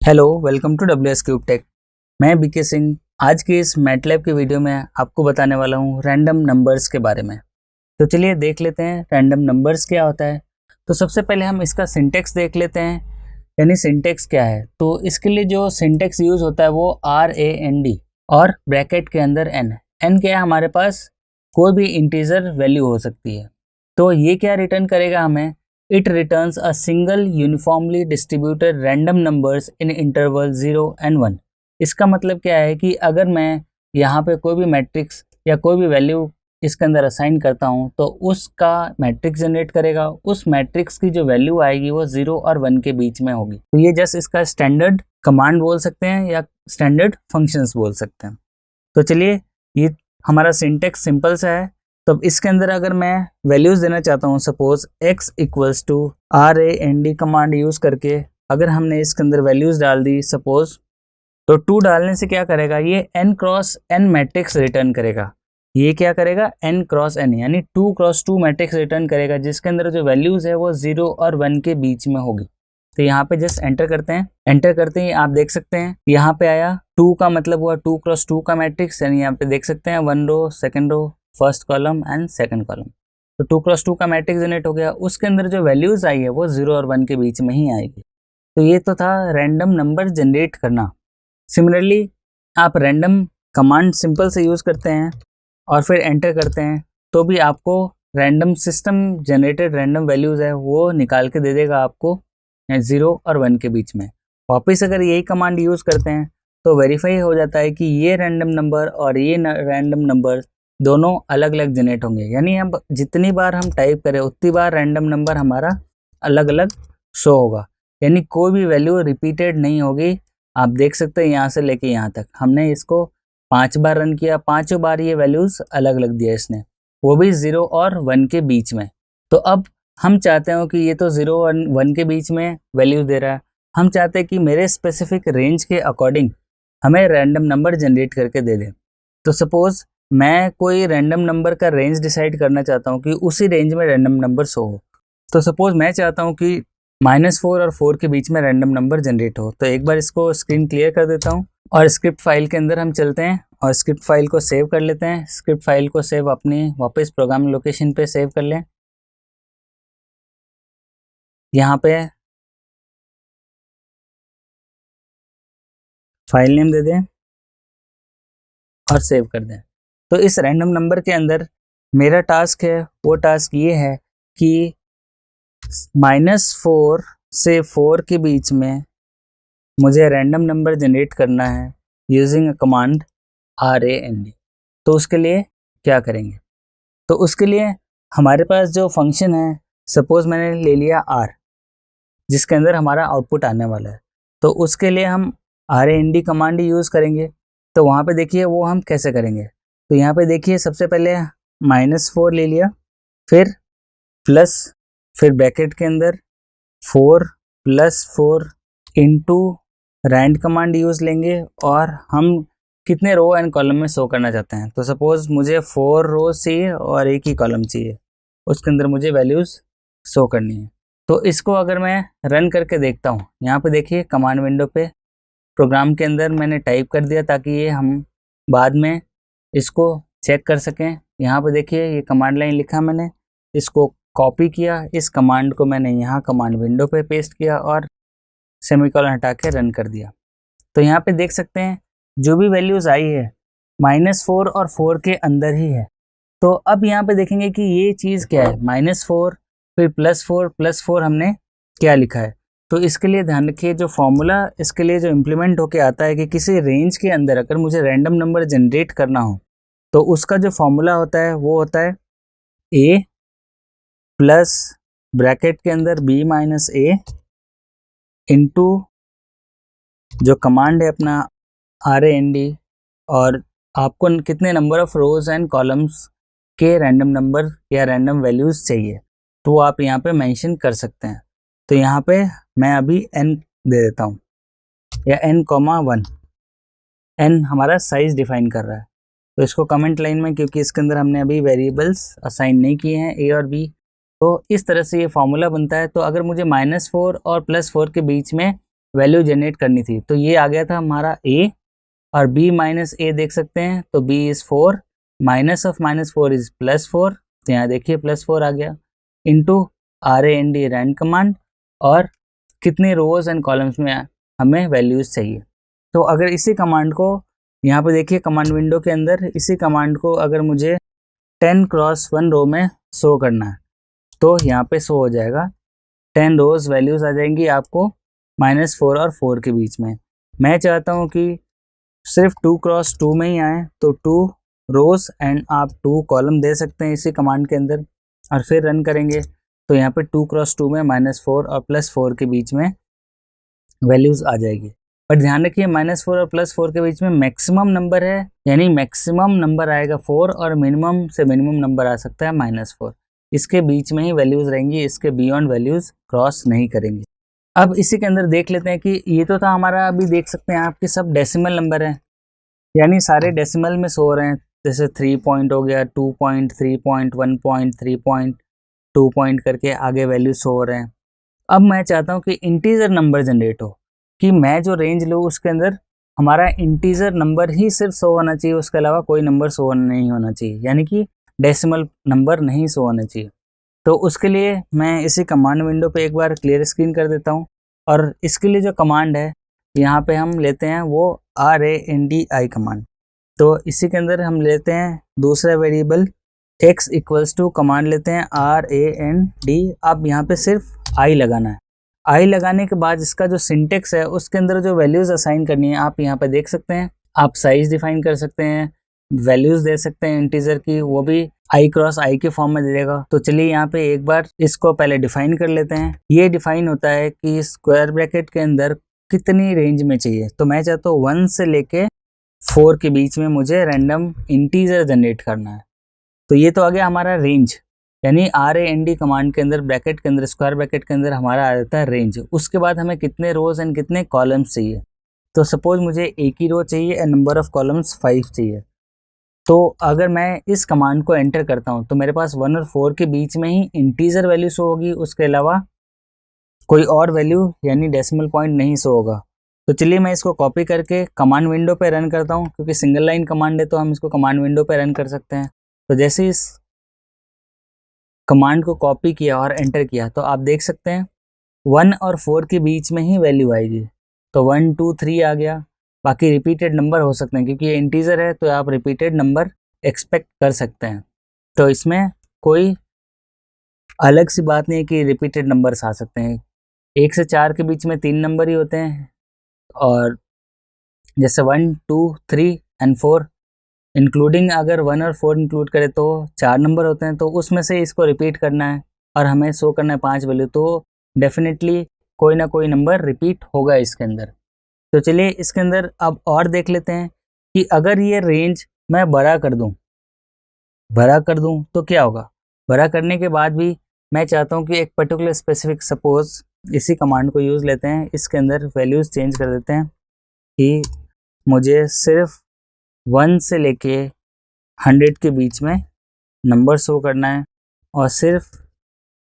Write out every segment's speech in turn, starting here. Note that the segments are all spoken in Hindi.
Hello, welcome to WS cube tech. मैं बीके सिंह। आज की इस मैटलैब की वीडियो में आपको बताने वाला हूँ रैंडम नंबर्स के बारे में। तो चलिए देख लेते हैं रैंडम नंबर्स क्या होता है। तो सबसे पहले हम इसका सिंटेक्स देख लेते हैं, यानी सिंटेक्स क्या है। तो इसके लिए जो सिंटेक्स यूज होता है वो RAND और ब्रैकेट के अंदर n क्या है हमारे पास, कोई भी इंटीजर वैल्यू हो सकती है। तो ये क्या रिटर्न करेगा हमें, it returns a single uniformly distributed random numbers in interval 0 and 1। इसका मतलब क्या है कि अगर मैं यहाँ पे कोई भी मैट्रिक्स या कोई भी वैल्यू इसके अंदर असाइन करता हूँ तो उसका मैट्रिक्स जनरेट करेगा। उस मैट्रिक्स की जो वैल्यू आएगी वो 0 और 1 के बीच में होगी। तो ये जस्ट इसका स्टैंडर्ड कमांड बोल सकते हैं या स्टैंडर्ड फंक्शंस बोल सकते हैं। तो चलिए, ये हमारा सिंटेक्स सिंपल सा है। तो इसके अंदर अगर मैं वैल्यूज देना चाहता हूँ, suppose x equals to RAND command use करके अगर हमने इसके अंदर वैल्यूज डाल दी सपोज, तो 2 डालने से क्या करेगा, ये n cross n matrix return करेगा। ये क्या करेगा, n क्रॉस n यानी 2 क्रॉस 2 मैट्रिक्स रिटर्न करेगा, जिसके अंदर जो वैल्यूज है वो 0 और 1 के बीच में होगी। तो यहाँ पे जस्ट एंटर करते हैं। एंटर करते ही आप देख सकते हैं यहाँ पे आया 2 का मतलब हुआ 2 क्रॉस 2 का मैट्रिक्स, यानी यहाँ पे देख सकते हैं 1 row, second row, first column and second column. तो 2 क्रॉस 2 का मैट्रिक्स जनरेट हो गया। उसके अंदर जो वैल्यूज आई है वो 0 और 1 के बीच में ही आएगी। तो ये तो था रैंडम नंबर जनरेट करना। सिमिलरली आप रैंडम कमांड सिंपल से यूज करते हैं और फिर एंटर करते हैं तो भी आपको random system generated random values है वो निकाल के दे देगा आपको 0 और 1 के बीच में। वापस अगर यही कमांड यूज करते हैं तो वेरीफाई हो जाता है कि ये रैंडम नंबर और ये रैंडम नंबर दोनों अलग अलग जनरेट होंगे। यानी अब जितनी बार हम टाइप करें उतनी बार रैंडम नंबर हमारा अलग अलग शो होगा, यानी कोई भी वैल्यू रिपीटेड नहीं होगी। आप देख सकते हैं यहाँ से लेके यहाँ तक हमने इसको 5 बार रन किया, 5 बार ये वैल्यूज अलग अलग दिया इसने, वो भी 0 और 1 के बीच में। तो अब हम चाहते हो कि ये तो 0 और 1 के बीच में वैल्यूज दे रहा है, हम चाहते हैं कि मेरे स्पेसिफिक रेंज के अकॉर्डिंग हमें रैंडम नंबर जनरेट करके दे दे। तो सपोज मैं कोई रैंडम नंबर का रेंज डिसाइड करना चाहता हूँ कि उसी रेंज में रैंडम नंबर शो हो। तो सपोज मैं चाहता हूँ कि -4 और 4 के बीच में रैंडम नंबर जनरेट हो। तो एक बार इसको स्क्रीन क्लियर कर देता हूँ और स्क्रिप्ट फाइल के अंदर हम चलते हैं और स्क्रिप्ट फाइल को सेव कर लेते हैं। स्क्रिप्ट फाइल को सेव अपनी वापस प्रोग्राम लोकेशन पे सेव कर लें। यहाँ पे फाइल नेम दे दें और सेव कर दें। तो इस रैंडम नंबर के अंदर मेरा टास्क है, वो टास्क ये है कि -4 से 4 के बीच में मुझे रैंडम नंबर जनरेट करना है यूजिंग अ कमांड RAND। तो उसके लिए क्या करेंगे, तो उसके लिए हमारे पास जो फंक्शन है, सपोज मैंने ले लिया R, जिसके अंदर हमारा आउटपुट आने वाला है। तो उसके लिए हम RAND कमांड यूज़ करेंगे। तो वहाँ पे देखिए वो हम कैसे करेंगे। तो यहाँ पे देखिए सबसे पहले -4 ले लिया, फिर प्लस, फिर ब्रैकेट के अंदर 4 + 4 इंटू रैंड कमांड यूज़ लेंगे और हम कितने रो एंड कॉलम में शो करना चाहते हैं। तो सपोज मुझे 4 रोज चाहिए और एक ही कॉलम चाहिए, उसके अंदर मुझे वैल्यूज़ शो करनी है। तो इसको अगर मैं रन करके देखता हूँ, यहाँ पे देखिए कमांड विंडो पे प्रोग्राम के अंदर मैंने टाइप कर दिया ताकि ये हम बाद में इसको चेक कर सकें। यहाँ पे देखिए ये कमांड लाइन लिखा मैंने, इसको कॉपी किया, इस कमांड को मैंने यहाँ कमांड विंडो पे पेस्ट किया और सेमीकोलन हटा के रन कर दिया। तो यहाँ पे देख सकते हैं जो भी वैल्यूज़ आई है -4 और 4 के अंदर ही है। तो अब यहाँ पे देखेंगे कि ये चीज़ क्या है, -4 फिर +4 +4 हमने क्या लिखा है। तो इसके लिए ध्यान रखिए जो फॉर्मूला इसके लिए जो इम्प्लीमेंट होके आता है कि किसी रेंज के अंदर अगर मुझे रैंडम नंबर जनरेट करना हो तो उसका जो फॉर्मूला होता है वो होता है a प्लस ब्रैकेट के अंदर b - a इंटू जो कमांड है अपना RAND, और आपको कितने number of rose and columns के रैंडम नंबर या रैंडम वैल्यूज़ चाहिए तो वो आप यहाँ पे मेंशन कर सकते हैं। तो यहाँ पे मैं अभी n दे देता हूँ या n,1, n हमारा साइज डिफाइन कर रहा है। तो इसको कमेंट लाइन में, क्योंकि इसके अंदर हमने अभी वेरिएबल्स असाइन नहीं किए हैं a और b, तो इस तरह से ये फॉर्मूला बनता है। तो अगर मुझे -4 और +4 के बीच में वैल्यू जनरेट करनी थी। तो ये आ गया था हमारा a और b माइनस a देख सकते हैं, तो b is 4, minus of minus 4 is +4, तो यहाँ देखिए +4 आ गया, इंटू RAND रैंड कमांड, और कितने रोज एंड कॉलम्स में हमें वैल्यूज़ चाहिए। तो अगर इसी कमांड को यहाँ पे देखिए कमांड विंडो के अंदर, इसी कमांड को अगर मुझे 10 क्रॉस 1 रो में शो करना है तो यहाँ पे शो हो जाएगा, 10 रोज वैल्यूज़ आ जाएंगी आपको -4 और 4 के बीच में। मैं चाहता हूँ कि सिर्फ 2 क्रॉस 2 में ही आए, तो 2 रोज एंड आप 2 कॉलम दे सकते हैं इसी कमांड के अंदर, और फिर रन करेंगे तो यहाँ पे 2 क्रॉस 2 में -4 और +4 के बीच में वैल्यूज़ आ जाएगी। पर ध्यान रखिए -4 और +4 के बीच में मैक्सिमम नंबर है, यानी मैक्सिमम नंबर आएगा 4 और मिनिमम से मिनिमम नंबर आ सकता है -4। इसके बीच में ही वैल्यूज़ रहेंगी, इसके बियॉन्ड वैल्यूज़ क्रॉस नहीं करेंगी। अब इसी के अंदर देख लेते हैं कि ये तो था हमारा, अभी देख सकते हैं आपके सब डेसिमल नंबर हैं, यानी सारे डेसिमल में शो हो रहे हैं, जैसे 3 पॉइंट हो गया, 2 point, 3 point, 1 point, 3 point, 2 point करके आगे वैल्यू शो हो रहे हैं। अब मैं चाहता हूँ कि इंटीजर नंबर जनरेट हो, कि मैं जो रेंज लूँ उसके अंदर हमारा इंटीजर नंबर ही सिर्फ शो होना चाहिए, उसके अलावा कोई नंबर शो नहीं होना चाहिए, यानी कि डेसिमल नंबर नहीं शो होना चाहिए। तो उसके लिए मैं इसी कमांड विंडो पे एक बार क्लियर स्क्रीन कर देता हूँ, और इसके लिए जो कमांड है यहाँ पे हम लेते हैं वो RANDI कमांड। तो इसी के अंदर हम लेते हैं दूसरा variable x equals to, command लेते हैं RAND। अब यहाँ पे सिर्फ i लगाना है। i लगाने के बाद इसका जो सिंटेक्स है उसके अंदर जो वैल्यूज़ असाइन करनी है आप यहाँ पे देख सकते हैं। आप साइज डिफाइन कर सकते हैं, वैल्यूज़ दे सकते हैं इंटीजर की, वो भी i क्रॉस i के फॉर्म में दे देगा। तो चलिए यहाँ पे एक बार इसको पहले डिफाइन कर लेते हैं। ये डिफाइन होता है कि स्क्वायर ब्रैकेट के अंदर कितनी रेंज में चाहिए। तो मैं चाहता हूँ 1 से लेके 4 के बीच में मुझे रैंडम इंटीजर जनरेट करना है। तो ये तो आ गया हमारा रेंज, यानी RAND कमांड के अंदर ब्रैकेट के अंदर, स्क्वायर ब्रैकेट के अंदर हमारा आ जाता है रेंज। उसके बाद हमें कितने रोज एंड कितने कॉलम्स चाहिए। तो सपोज मुझे एक ही रो चाहिए एंड नंबर ऑफ कॉलम्स 5 चाहिए। तो अगर मैं इस कमांड को एंटर करता हूँ तो मेरे पास 1 और 4 के बीच में ही इंटीजर वैल्यू शो होगी, उसके अलावा कोई और वैल्यू यानी डेसिमल पॉइंट नहीं शो होगा। तो चलिए मैं इसको कॉपी करके कमांड विंडो पे रन करता हूँ, क्योंकि सिंगल लाइन कमांड है तो हम इसको कमांड विंडो पे रन कर सकते हैं। तो जैसे इस कमांड को कॉपी किया और एंटर किया तो आप देख सकते हैं 1 और 4 के बीच में ही वैल्यू आएगी। तो 1 2 3 आ गया, बाकी रिपीटेड नंबर हो सकते हैं क्योंकि ये इंटीजर है, तो आप रिपीटेड नंबर एक्सपेक्ट कर सकते हैं। तो इसमें कोई अलग सी बात नहीं है कि रिपीटेड नंबर्स आ सकते हैं। 1 से 4 के बीच में 3 नंबर ही होते हैं, और जैसे 1 2 3 एंड 4 इंक्लूडिंग, अगर 1 और 4 इंक्लूड करें तो 4 नंबर होते हैं। तो उसमें से इसको रिपीट करना है और हमें शो करना है 5 वैल्यू, तो डेफिनेटली कोई ना कोई नंबर रिपीट होगा इसके अंदर। तो चलिए इसके अंदर अब और देख लेते हैं कि अगर ये रेंज मैं बड़ा कर दूं तो क्या होगा। बड़ा करने के बाद भी मैं चाहता हूं कि एक पर्टिकुलर स्पेसिफिक, सपोज इसी कमांड को यूज़ लेते हैं, इसके अंदर वैल्यूज़ चेंज कर देते हैं कि मुझे सिर्फ 1 से लेके 100 के बीच में नंबर शो करना है, और सिर्फ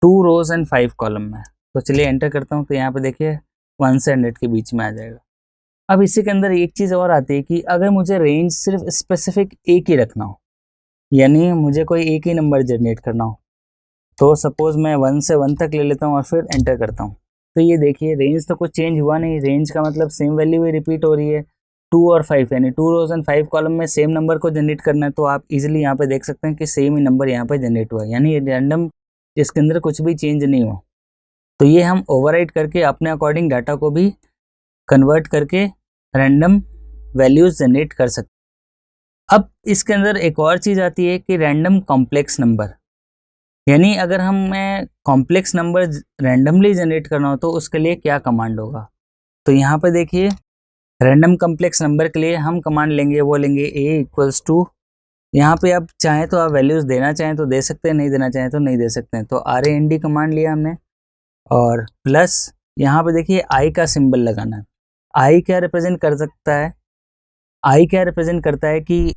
2 रोज एंड 5 कॉलम में। तो चलिए एंटर करता हूँ, तो यहाँ पे देखिए 1 से 100 के बीच में आ जाएगा। अब इसी के अंदर एक चीज़ और आती है कि अगर मुझे रेंज सिर्फ स्पेसिफिक एक ही रखना हो, यानी मुझे कोई एक ही नंबर जनरेट करना हो, तो सपोज़ मैं 1 से 1 तक ले लेता हूँ और फिर एंटर करता हूँ। तो ये देखिए रेंज तो कुछ चेंज हुआ नहीं, रेंज का मतलब सेम वैल्यू ही रिपीट हो रही है। 2 और 5 यानी 2 रोज एंड 5 कॉलम में सेम नंबर को जनरेट करना है, तो आप इजीली यहाँ पे देख सकते हैं कि सेम ही नंबर यहाँ पे जनरेट हुआ है, यानी रैंडम, इसके अंदर कुछ भी चेंज नहीं हुआ। तो ये हम ओवरराइड करके अपने अकॉर्डिंग डाटा को भी कन्वर्ट करके रैंडम वैल्यूज जनरेट कर सकते हैं। अब इसके अंदर एक और चीज़ आती है कि रैंडम कॉम्प्लेक्स नंबर, यानी अगर हमें कॉम्प्लेक्स नंबर रैंडमली जनरेट करना हो तो उसके लिए क्या कमांड होगा। तो यहाँ पे देखिए रैंडम कॉम्प्लेक्स नंबर के लिए हम कमांड लेंगे, वो लेंगे a इक्वल्स टू, यहाँ पे आप चाहें तो आप वैल्यूज़ देना चाहें तो दे सकते हैं, नहीं देना चाहें तो नहीं दे सकते हैं। तो RAND कमांड लिया हमने, और प्लस यहाँ पे देखिए i का सिंबल लगाना है। i क्या रिप्रेजेंट कर सकता है, i क्या रिप्रेजेंट करता है कि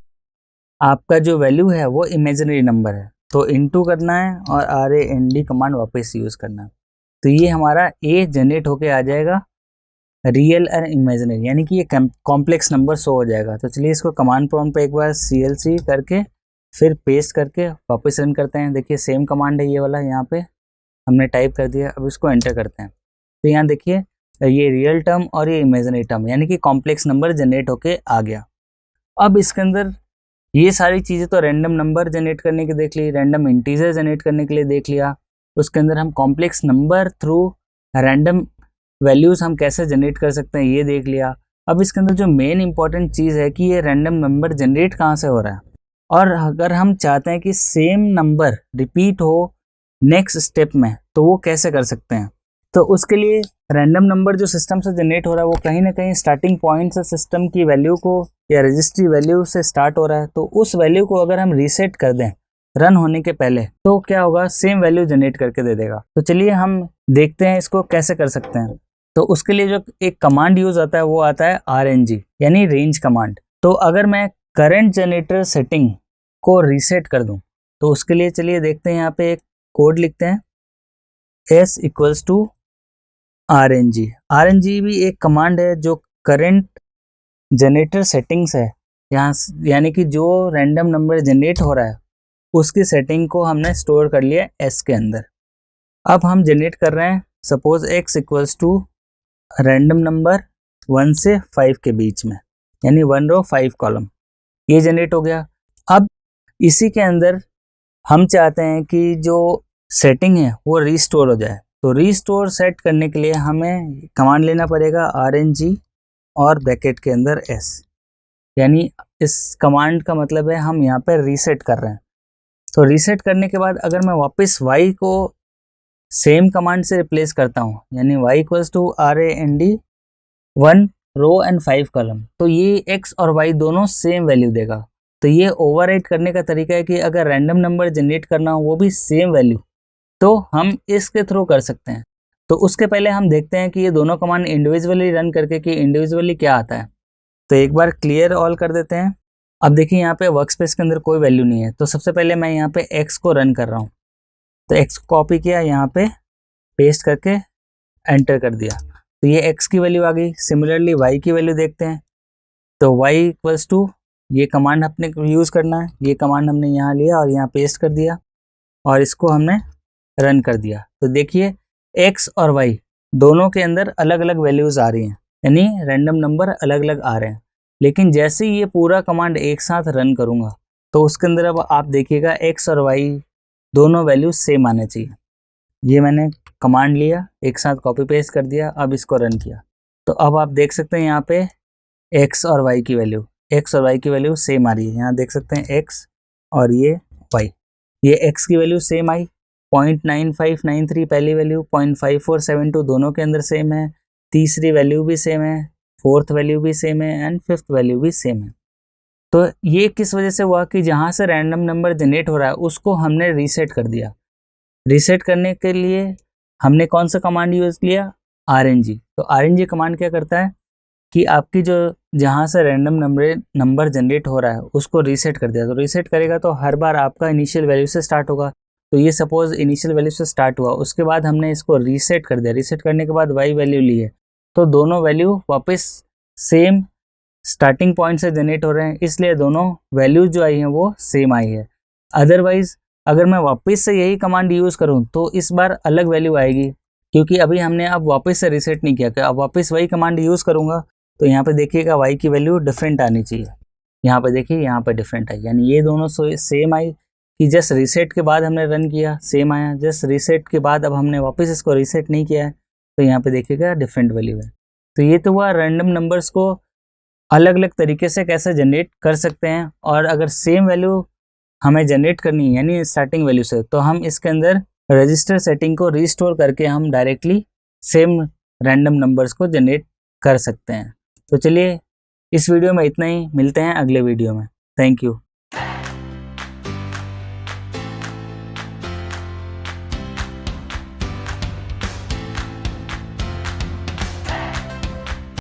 आपका जो वैल्यू है वो इमेजिनरी नंबर है, तो इनटू करना है और RAND कमांड वापस यूज़ करना है। तो ये हमारा a जनरेट होके आ जाएगा रियल और इमेजिनरी, यानी कि ये कॉम्प्लेक्स नंबर शो हो जाएगा। तो चलिए इसको कमांड प्रॉम्प्ट पे एक बार CLC करके फिर पेस्ट करके वापस रन करते हैं। देखिए सेम कमांड है ये वाला, यहाँ पे हमने टाइप कर दिया। अब इसको एंटर करते हैं तो यहाँ देखिए ये रियल टर्म और ये इमेजिनरी टर्म यानी कि कॉम्प्लेक्स नंबर जनरेट होके आ गया। अब इसके अंदर ये सारी चीज़ें तो रैंडम नंबर जनरेट करने की देख ली, रैंडम इंटीजर जनरेट करने के लिए देख लिया। उसके अंदर हम complex number through random values हम कैसे जनरेट कर सकते हैं ये देख लिया। अब इसके अंदर जो मेन इंपॉर्टेंट चीज़ है कि ये रैंडम नंबर जनरेट कहाँ से हो रहा है, और अगर हम चाहते हैं कि सेम नंबर रिपीट हो नेक्स्ट स्टेप में तो वो कैसे कर सकते हैं। तो उसके लिए रैंडम नंबर जो सिस्टम से जनरेट हो रहा है वो कहीं ना कहीं स्टार्टिंग पॉइंट से सिस्टम की वैल्यू को या रजिस्ट्री वैल्यू से स्टार्ट हो रहा है। तो उस वैल्यू को अगर हम रीसेट कर दें रन होने के पहले तो क्या होगा, सेम वैल्यू जनरेट करके दे देगा। तो चलिए हम देखते हैं इसको कैसे कर सकते हैं। तो उसके लिए जो एक कमांड यूज आता है वो आता है RNG यानी रेंज कमांड। तो अगर मैं करंट जनरेटर सेटिंग को रीसेट कर दूं तो उसके लिए चलिए देखते हैं, यहाँ पे एक कोड लिखते हैं S equals to RNG। RNG भी एक कमांड है जो करंट जनरेटर सेटिंग्स है यहाँ, यानी कि जो रैंडम नंबर जनरेट हो रहा है उसकी सेटिंग को हमने स्टोर कर लिया S के अंदर। अब हम जनरेट कर रहे हैं suppose X equals to random number 1 से 5 के बीच में, यानी 1 रो 5 कॉलम, ये जनरेट हो गया। अब इसी के अंदर हम चाहते हैं कि जो सेटिंग है वो रीस्टोर हो जाए। तो रीस्टोर सेट करने के लिए हमें कमांड लेना पड़ेगा RNG और ब्रैकेट के अंदर S, यानी इस कमांड का मतलब है हम यहाँ पर रीसेट कर रहे हैं। तो रीसेट करने के बाद अगर मैं वापस y को सेम कमांड से रिप्लेस करता हूँ, यानी y equals to RAND 1 row and 5 column, तो ये x और y दोनों सेम वैल्यू देगा। तो ये ओवरराइट करने का तरीका है कि अगर रैंडम नंबर जनरेट करना हो वो भी सेम वैल्यू तो हम इसके थ्रू कर सकते हैं। तो उसके पहले हम देखते हैं कि ये दोनों कमांड इंडिविजुअली रन करके कि इंडिविजुअली क्या आता है। तो एक बार क्लियर ऑल कर देते हैं। अब देखिए यहाँ पे वर्कस्पेस के अंदर कोई वैल्यू नहीं है, तो सबसे पहले मैं यहाँ पे x को रन कर रहा हूँ। तो x को कॉपी किया, यहाँ पे पेस्ट करके एंटर कर दिया, तो ये x की वैल्यू आ गई। सिमिलरली y की वैल्यू देखते हैं, तो y इक्वल्स टू ये कमांड अपने यूज़ करना है, ये कमांड हमने यहाँ लिया और यहाँ पेस्ट कर दिया और इसको हमने रन कर दिया। तो देखिए x और y दोनों के अंदर अलग अलग वैल्यूज़ आ रही हैं, यानी रैंडम नंबर अलग अलग आ रहे हैं। लेकिन जैसे ही ये पूरा कमांड एक साथ रन करूँगा तो उसके अंदर अब आप देखिएगा x और y दोनों वैल्यू सेम आने चाहिए। ये मैंने कमांड लिया, एक साथ कॉपी पेस्ट कर दिया, अब इसको रन किया तो अब आप देख सकते हैं यहाँ पे x और y की वैल्यू सेम आ रही है। यहाँ देख सकते हैं x और ये y, ये x की वैल्यू सेम आई 0.9593 पहली वैल्यू, 0.5472 दोनों के अंदर सेम है, तीसरी वैल्यू भी सेम है, फोर्थ वैल्यू भी सेम है एंड फिफ्थ वैल्यू भी सेम है। तो ये किस वजह से हुआ कि जहाँ से रैंडम नंबर जनरेट हो रहा है उसको हमने रीसेट कर दिया। रीसेट करने के लिए हमने कौन सा कमांड यूज़ किया, RNG। तो RNG कमांड क्या करता है कि आपकी जो जहाँ से रैंडम नंबर जनरेट हो रहा है उसको रीसेट कर दिया। तो रीसेट करेगा तो हर बार आपका इनिशियल वैल्यू से स्टार्ट होगा। तो ये सपोज इनिशियल वैल्यू से स्टार्ट हुआ, उसके बाद हमने इसको रीसेट कर दिया। रीसेट करने के बाद y वैल्यू ली है, तो दोनों वैल्यू वापस सेम स्टार्टिंग पॉइंट से जनरेट हो रहे हैं, इसलिए दोनों वैल्यूज जो आई हैं वो सेम आई है। अदरवाइज अगर मैं वापस से यही कमांड यूज़ करूं तो इस बार अलग वैल्यू आएगी, क्योंकि अभी हमने अब वापस से रीसेट नहीं किया। कि अब वापस वही कमांड यूज़ करूंगा तो यहाँ पे देखिएगा y की वैल्यू डिफरेंट आनी चाहिए। यहाँ पे देखिए यहाँ पे डिफरेंट आई, यानी ये दोनों सेम आई कि जस्ट रीसेट के बाद हमने रन किया सेम आया, जस्ट रीसेट के बाद अब हमने वापस इसको रीसेट नहीं किया है तो यहाँ पे देखिएगा डिफरेंट वैल्यू है। तो ये तो हुआ रैंडम नंबर्स को अलग अलग तरीके से कैसे जनरेट कर सकते हैं। और अगर सेम वैल्यू हमें जनरेट करनी है यानी स्टार्टिंग वैल्यू से, तो हम इसके अंदर रजिस्टर सेटिंग को रीस्टोर करके हम डायरेक्टली सेम रैंडम नंबर्स को जनरेट कर सकते हैं। तो चलिए इस वीडियो में इतना ही, मिलते हैं अगले वीडियो में। Thank you.